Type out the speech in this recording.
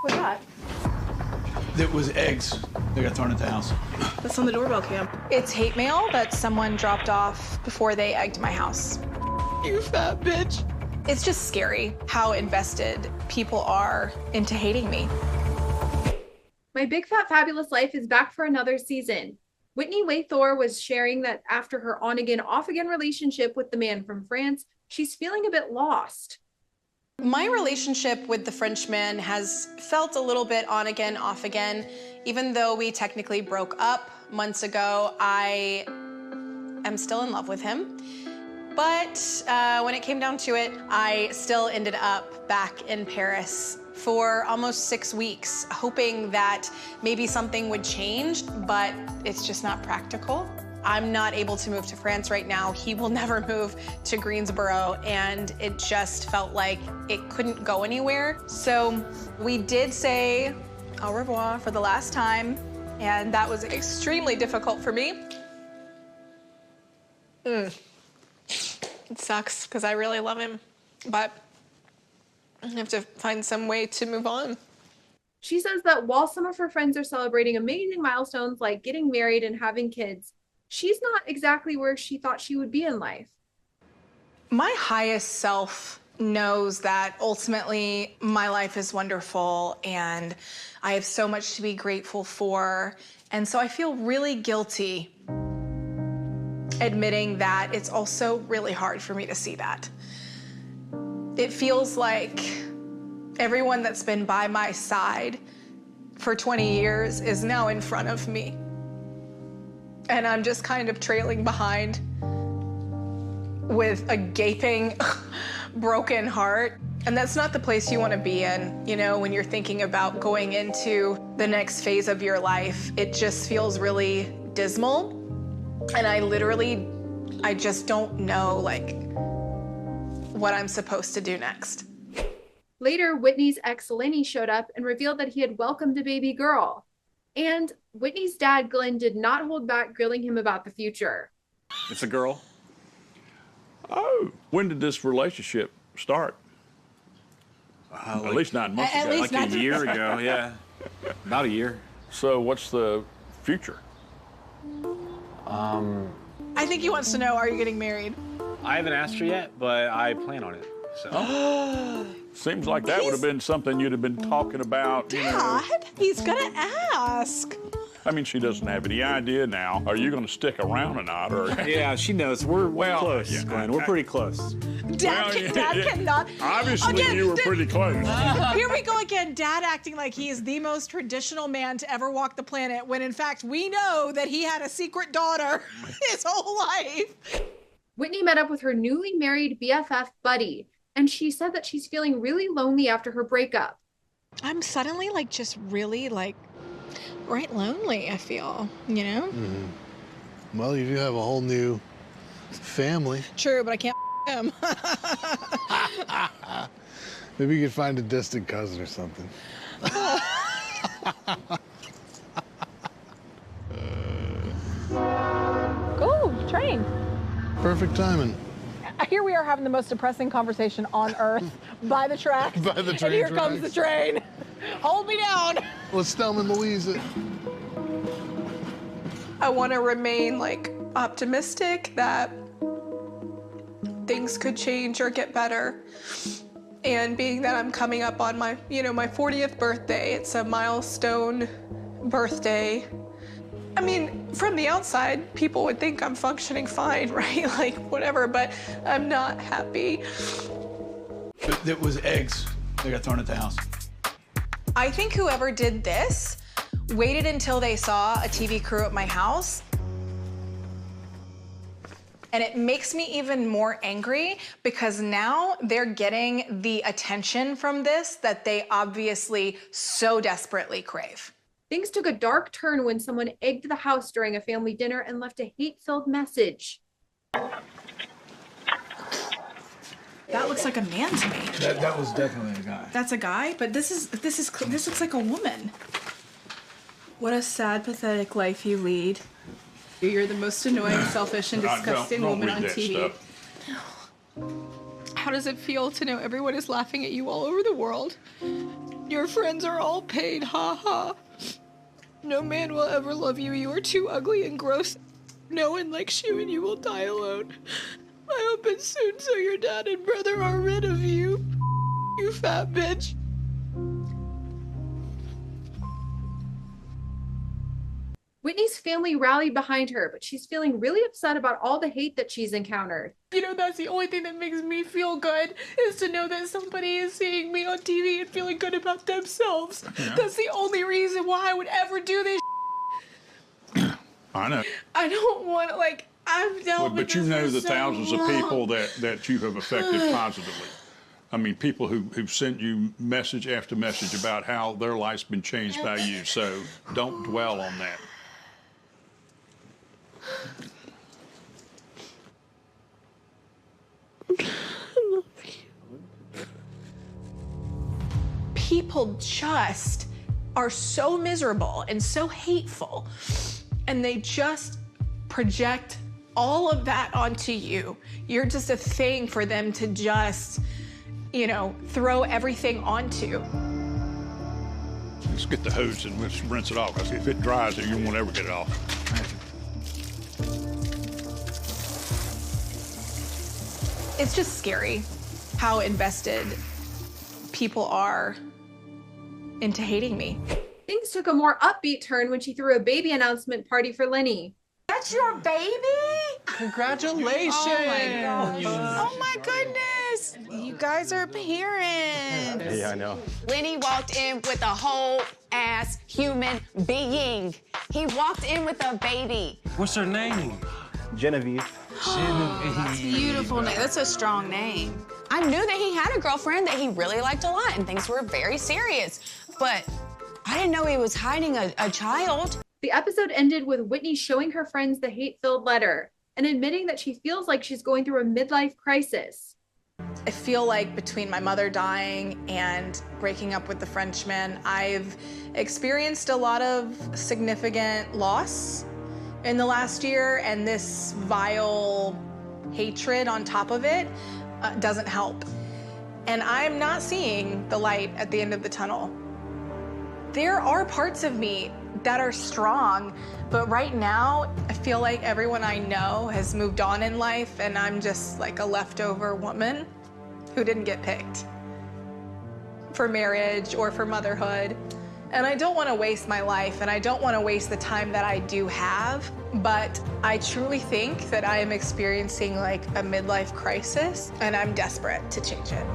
What's that? It was eggs that got thrown at the house. That's on the doorbell cam. It's hate mail that someone dropped off before they egged my house. You fat bitch. It's just scary how invested people are into hating me. My Big Fat Fabulous Life is back for another season. Whitney Way Thore was sharing that after her on-again, off-again relationship with the man from France, she's feeling a bit lost. My relationship with the Frenchman has felt a little bit on again, off again. Even though we technically broke up months ago, I am still in love with him. But when it came down to it, I still ended up back in Paris for almost 6 weeks, hoping that maybe something would change, but it's just not practical. I'm not able to move to France right now. He will never move to Greensboro, and it just felt like it couldn't go anywhere. So we did say au revoir for the last time, and that was extremely difficult for me. It sucks, because I really love him, but I have to find some way to move on. She says that while some of her friends are celebrating amazing milestones like getting married and having kids, she's not exactly where she thought she would be in life. My highest self knows that ultimately my life is wonderful and I have so much to be grateful for. And so I feel really guilty admitting that it's also really hard for me to see that. It feels like everyone that's been by my side for 20 years is now in front of me. And I'm just kind of trailing behind with a gaping, broken heart. And that's not the place you want to be in, you know, when you're thinking about going into the next phase of your life. It just feels really dismal. And I just don't know, like, what I'm supposed to do next. Later, Whitney's ex Lenny showed up and revealed that he had welcomed a baby girl. And Whitney's dad, Glenn, did not hold back grilling him about the future. It's a girl. Oh, when did this relationship start? At least 9 months ago. Like a year ago, yeah. About a year. So what's the future? I think he wants to know, are you getting married? I haven't asked her yet, but I plan on it. So. Seems like that would have been something you'd have been talking about, you know. Dad, he's gonna ask. I mean, she doesn't have any idea now. Are you going to stick around or not? Or Yeah, she knows. We're close, yeah, Glenn. We're pretty close. Dad cannot. Obviously, Again, you were pretty close. Here we go again, Dad acting like he is the most traditional man to ever walk the planet, when in fact we know that he had a secret daughter his whole life. Whitney met up with her newly married BFF, Buddy, and she said that she's feeling really lonely after her breakup. I'm suddenly like just really like right lonely, I feel, you know? Mm-hmm. Well, you do have a whole new family. True, but I can't him. Maybe you could find a distant cousin or something. Ooh, train. Perfect timing. Here we are having the most depressing conversation on earth by the tracks. By the train and here tracks. comes the train. Hold me down. Let's Thelma and Louise it. I want to remain like optimistic that things could change or get better. And being that I'm coming up on my, my 40th birthday, it's a milestone birthday. I mean, from the outside, people would think I'm functioning fine, right? Like, whatever, but I'm not happy. It was eggs that got thrown at the house. I think whoever did this waited until they saw a TV crew at my house. And it makes me even more angry because now they're getting the attention from this that they obviously so desperately crave. Things took a dark turn when someone egged the house during a family dinner and left a hate-filled message. That looks like a man to me. That was definitely a guy. That's a guy, but this looks like a woman. What a sad, pathetic life you lead. You're the most annoying, selfish, and disgusting don't woman read on that TV. stuff. How does it feel to know everyone is laughing at you all over the world? Your friends are all paid, ha ha. No man will ever love you. You are too ugly and gross. No one likes you and you will die alone. I hope it's soon so your dad and brother are rid of you. You fat bitch. Whitney's family rallied behind her, but she's feeling really upset about all the hate that she's encountered. You know, that's the only thing that makes me feel good, is to know that somebody is seeing me on TV and feeling good about themselves. Yeah. That's the only reason why I would ever do this. I know. I don't want to, like, I've dealt with But you this know for the so thousands of long. people that you have affected positively. I mean, people who've sent you message after message about how their life's been changed by you. So don't dwell on that. People just are so miserable and so hateful, and they just project all of that onto you. You're just a thing for them to just, you know, throw everything onto. Let's get the hose and let's rinse it off, because if it dries, you won't ever get it off. It's just scary how invested people are into hating me. Things took a more upbeat turn when she threw a baby announcement party for Lenny. That's your baby? Congratulations! Oh my gosh. Oh my goodness. You guys are parents. Yeah, I know. Lenny walked in with a whole ass human being. He walked in with a baby. What's her name? Genevieve. That's beautiful name. That's a strong name. I knew that he had a girlfriend that he really liked a lot and things were very serious. But I didn't know he was hiding a child. The episode ended with Whitney showing her friends the hate-filled letter and admitting that she feels like she's going through a midlife crisis. I feel like between my mother dying and breaking up with the Frenchman, I've experienced a lot of significant loss in the last year, and this vile hatred on top of it doesn't help. And I'm not seeing the light at the end of the tunnel. There are parts of me that are strong, but right now, I feel like everyone I know has moved on in life, and I'm just like a leftover woman who didn't get picked for marriage or for motherhood. And I don't want to waste my life, and I don't want to waste the time that I do have, but I truly think that I am experiencing like a midlife crisis, and I'm desperate to change it.